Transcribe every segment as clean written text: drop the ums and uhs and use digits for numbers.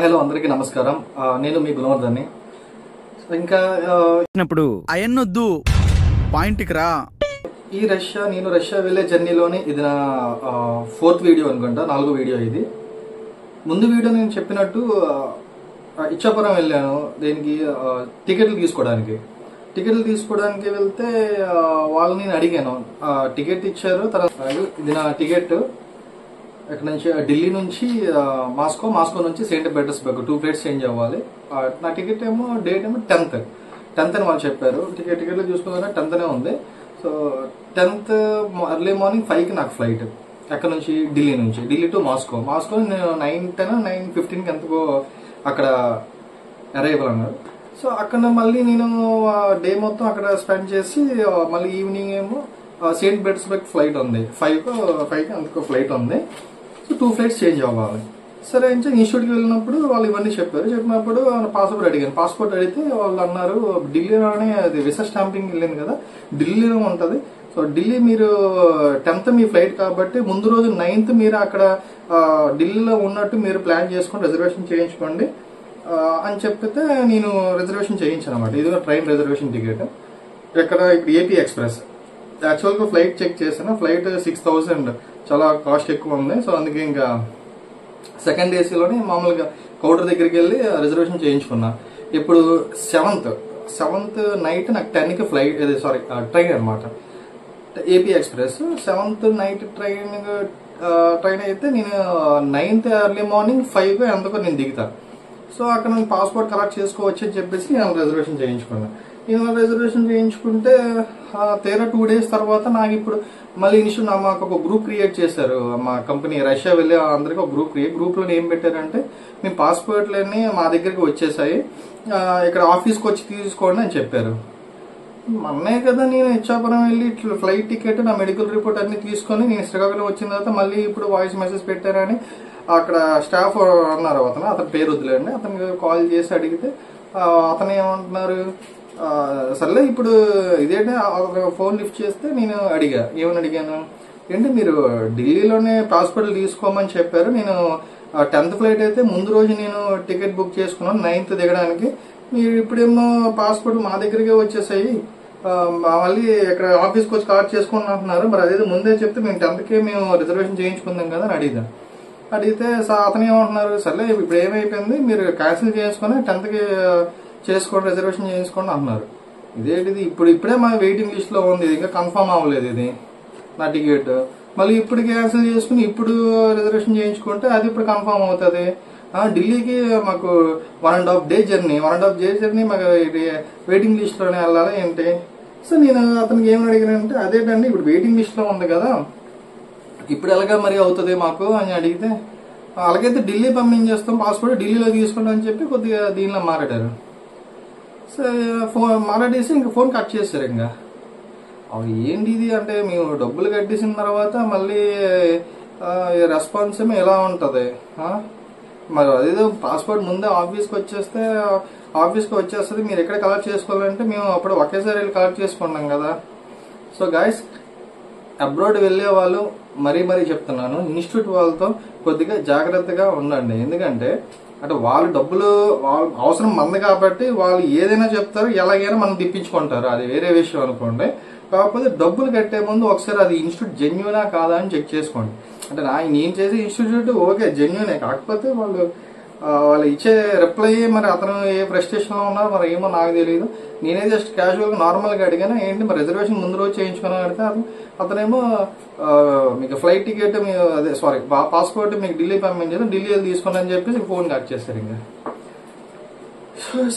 Hello అందరికీ నమస్కారం. నేను మీ గుణవర్ధన్ని. ఇంకా అయన్నొద్దు పాయింట్కి రా. నేను రష్యా వెళ్ళే జర్నీలోని ఇది నా 4th వీడియో అనుకుంటా, 4వ వీడియో ఇది. ముందు వీడియో నేను చెప్పినట్టు ఇచ్చాపురం వెళ్ళాను. దేనికి టికెట్లు తీసుకోవడానికి వెళ్తే వాళ్ళని నేను అడిగాను. టికెట్ ఇచ్చారు. తర్వాత ఇది నా టికెట్ ఇక్కడ నుంచి ఢిల్లీ నుంచి మాస్కో నుంచి సెయింట్ పీటర్స్బర్గ్ 2 ఫ్లైట్స్ చేంజ్ అవ్వాలి. నా టికెట్ ఏమో డేట్ ఏమో 10th అని వాళ్ళు చెప్పారు. టికెట్లు చూసుకున్నా 10th ఉంది. సో 10th ఎర్లీ మార్నింగ్ 5కి నాకు ఫ్లైట్ అక్కడ నుంచి ఢిల్లీ టు మాస్కో నేను 9:15కి ఎంతకో అక్కడ అరైవల్ అన్నారు. సో అక్కడ మళ్ళీ నేను డే మొత్తం అక్కడ స్పెండ్ చేసి మళ్ళీ ఈవినింగ్ ఏమో సెయింట్ పీటర్స్బర్గ్ ఫ్లైట్ ఉంది. 5కి అంతకో ఫ్లైట్ ఉంది. సో 2 ఫ్లైట్స్ చేంజ్ అవ్వాలి. సరే అంటే ఇన్స్టిట్యూట్కి వెళ్ళినప్పుడు వాళ్ళు ఇవన్నీ చెప్పినప్పుడు పాస్పోర్ట్ అడిగితే వాళ్ళు అన్నారు ఢిల్లీలోనే అది విసా స్టాంపింగ్ వెళ్ళింది కదా, ఢిల్లీలో ఉంటుంది. సో ఢిల్లీ మీరు 10th మీ ఫ్లైట్ కాబట్టి ముందు రోజు 9th మీరు అక్కడ ఢిల్లీలో ఉన్నట్టు మీరు ప్లాన్ చేసుకొని రిజర్వేషన్ చేయించుకోండి అని చెప్పితే నేను రిజర్వేషన్ చేయించాను అనమాట. ఇది ట్రైన్ రిజర్వేషన్ టికెట్. ఇక్కడ ఏపీ ఎక్స్ప్రెస్. యాక్చువల్గా ఫ్లైట్ చెక్ చేశాను. ఫ్లైట్ 6,000 చాలా కాస్ట్ ఎక్కువ ఉంది. సో అందుకే ఇంకా సెకండ్ ఏసీలోనే మామూలుగా కౌంటర్ దగ్గరికి వెళ్ళి రిజర్వేషన్ చేయించుకున్నా. ఇప్పుడు 7th నైట్ నాకు 10కి ఫ్లైట్ ట్రైన్ అనమాట, AP express. 7th night train అయితే నేను 9th ఎర్లీ మార్నింగ్ 5 ఎంతకో నేను దిగుతా. సో అక్కడ నేను పాస్పోర్ట్ కలెక్ట్ చేసుకోవచ్చు అని చెప్పేసి నేను రిజర్వేషన్ చేయించుకున్నా. రిజర్వేషన్ చేయించుకుంటే తీరా 2 days తర్వాత నాకు ఇప్పుడు మళ్ళీ ఇన్స్టిట్యూట్ మాకు ఒక గ్రూప్ క్రియేట్ చేశారు. మా కంపెనీ రష్యా వెళ్ళే అందరికీ ఒక గ్రూప్లో ఏం పెట్టారంటే మీ పాస్పోర్ట్లన్నీ మా దగ్గరికి వచ్చేసాయి, ఇక్కడ ఆఫీస్కి వచ్చి తీసుకోండి అని చెప్పారు. మొన్నే కదా నేను ఇచ్చాపురం వెళ్ళి ఫ్లైట్ టికెట్ నా మెడికల్ రిపోర్ట్ అన్ని తీసుకొని నేను శ్రీకాకుళం వచ్చిన తర్వాత మళ్ళీ ఇప్పుడు వాయిస్ మెసేజ్ పెట్టారని అక్కడ స్టాఫ్ అన్నారు. అతని పేరు వదిలేండి. అతనికి కాల్ చేసి అడిగితే అతను ఏమంటున్నారు, సర్లే ఇప్పుడు ఇదేంటి ఫోన్ లిఫ్ట్ చేస్తే నేను ఏమని అడిగాను ఏంటి మీరు ఢిల్లీలోనే పాస్పోర్ట్ తీసుకోమని చెప్పారు. నేను 10th ఫ్లైట్ అయితే ముందు రోజు నేను టికెట్ బుక్ చేసుకున్నాను 9th దిగడానికి. మీరు ఇప్పుడేమో పాస్పోర్ట్ మా దగ్గరికే వచ్చేసాయి, మళ్ళీ ఇక్కడ ఆఫీస్కి వచ్చి కలెక్ట్ చేసుకుని అంటున్నారు. మరి అదేదో ముందే చెప్తే మేము 10thకే మేము రిజర్వేషన్ చేయించుకుందాం కదా అని అడిగితే అతను ఏమంటున్నారు, సర్లే ఇప్పుడు ఏమైపోయింది మీరు క్యాన్సిల్ చేసుకుని 10thకి చేసుకోండి, రిజర్వేషన్ చేసుకోండి అంటున్నారు. ఇదేంటిది ఇప్పుడే మా వెయిటింగ్ లిస్ట్ లో ఉంది, ఇంకా కన్ఫర్మ్ అవ్వలేదు ఇది నా టికెట్. మళ్ళీ ఇప్పుడు క్యాన్సిల్ చేసుకుని ఇప్పుడు రిజర్వేషన్ చేయించుకుంటే అది ఇప్పుడు కన్ఫర్మ్ అవుతుంది. ఢిల్లీకి మాకు 1.5 day జర్నీ మాకు వెయిటింగ్ లిస్ట్ లోనే వెళ్ళాలి ఏంటి. సో నేను అతనికి ఏమని అడిగానంటే అదేంటండి ఇప్పుడు వెయిటింగ్ లిస్ట్ లో ఉంది కదా, ఇప్పుడు ఎలాగా మరి అవుతుంది మాకు అని అడిగితే అలాగైతే ఢిల్లీ పంపించేస్తాం, పాస్పోర్ట్ ఢిల్లీలో తీసుకుంటాం అని చెప్పి కొద్దిగా దీనిలో మాట్లాడారు. సో మాట్లాడేసి ఇంకా ఫోన్ కట్ చేశారు. ఇంకా ఏంటి ఇది అంటే మేము డబ్బులు కట్టేసిన తర్వాత మళ్ళీ రెస్పాన్స్ ఏమో ఎలా ఉంటుంది. మరి అదేదో పాస్పోర్ట్ ముందే ఆఫీస్కి వచ్చేస్తుంది, మీరు ఎక్కడ కలెక్ట్ చేసుకోవాలంటే మేము అప్పుడు ఒకేసారి వెళ్ళి కలెక్ట్ చేసుకున్నాం కదా. సో గాయస్, అబ్రాడ్ వెళ్లే వాళ్ళు మరీ చెప్తున్నాను, ఇన్స్టిట్యూట్ వాళ్ళతో కొద్దిగా జాగ్రత్తగా ఉండండి. ఎందుకంటే అంటే వాళ్ళ అవసరం మంది కాబట్టి వాళ్ళు ఏదైనా చెప్తారు, ఎలాగైనా మనం తిప్పించుకుంటారు, అది వేరే విషయం అనుకోండి. కాకపోతే డబ్బులు కట్టే ముందు ఒకసారి అది ఇన్స్టిట్యూట్ జెన్యునా కాదా అని చెక్ చేసుకోండి. అంటే నేను చేసే ఇన్స్టిట్యూట్ ఓకే జెన్యునే, కాకపోతే వాళ్ళు ఇచ్చే రిప్లై మరి అతను ఏ ఫ్రస్ట్రేషన్ లో ఉన్నారు మరి ఏమో నాకు తెలియదు. నేనే జస్ట్ క్యాజువల్ గా నార్మల్ గా అడిగాను ఏంటి మరి రిజర్వేషన్ ముందు రోజు చేయించుకున్నాను అడిగితే అతనేమో మీకు ఫ్లైట్ టికెట్ పాస్పోర్ట్ మీకు ఢిల్లీ పంపించారు, ఢిల్లీ వెళ్ళి తీసుకోండి అని చెప్పేసి ఫోన్ కట్ చేస్తారు. ఇంకా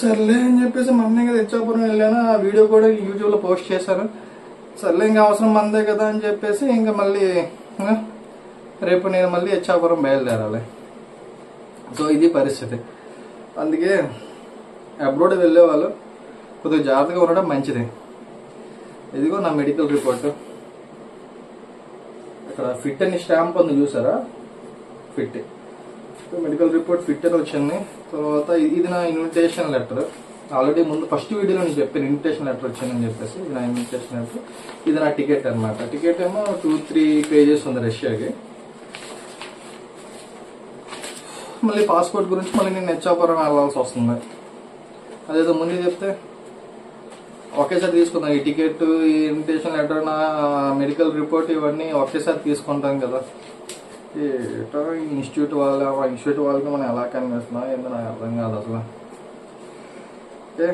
సర్లే అని చెప్పేసి మొన్నే కదా ఇచ్చాపురం వెళ్ళాను, ఆ వీడియో కూడా యూట్యూబ్ లో పోస్ట్ చేశాను. సర్లే ఇంకా అవసరం మందే కదా అని చెప్పేసి ఇంకా మళ్ళీ రేపు నేను మళ్ళీ ఇచ్చాపురం బయలుదేరాలి. సో ఇది పరిస్థితి. అందుకే అబ్రాడ్ వెళ్ళే వాళ్ళు కొద్దిగా జాగ్రత్తగా ఉండడం మంచిది. ఇదిగో నా మెడికల్ రిపోర్ట్. ఇక్కడ ఫిట్ అని స్టాంప్ ఉంది చూసారా, ఫిట్ మెడికల్ రిపోర్ట్ ఫిట్ అని వచ్చింది. తర్వాత ఇది నా ఇన్విటేషన్ లెటర్. ఆల్రెడీ ముందు ఫస్ట్ వీడియోలో నేను చెప్పాను ఇన్విటేషన్ లెటర్ వచ్చిందని చెప్పేసి. ఇది నా ఇన్విటేషన్ లెటర్, ఇది నా టికెట్ అనమాట. టికెట్ ఏమో 2-3 pages ఉంది రష్యాకి. మళ్ళీ పాస్పోర్ట్ గురించి మళ్ళీ నేను నెచ్చాపురం వెళ్ళాల్సి వస్తుంది. అదేదో ముందే చెప్తే ఒకేసారి తీసుకుందాం. ఈ టికెట్, ఈ ఇన్విటేషన్ లెటర్, నా మెడికల్ రిపోర్ట్ ఇవన్నీ ఒకేసారి తీసుకుంటాం కదా. ఏటో ఇన్స్టిట్యూట్ వాళ్ళకి మనం ఎలా కనిపిస్తున్నాం ఏందో నాకు అర్థం కాదు అసలు. ఓకే.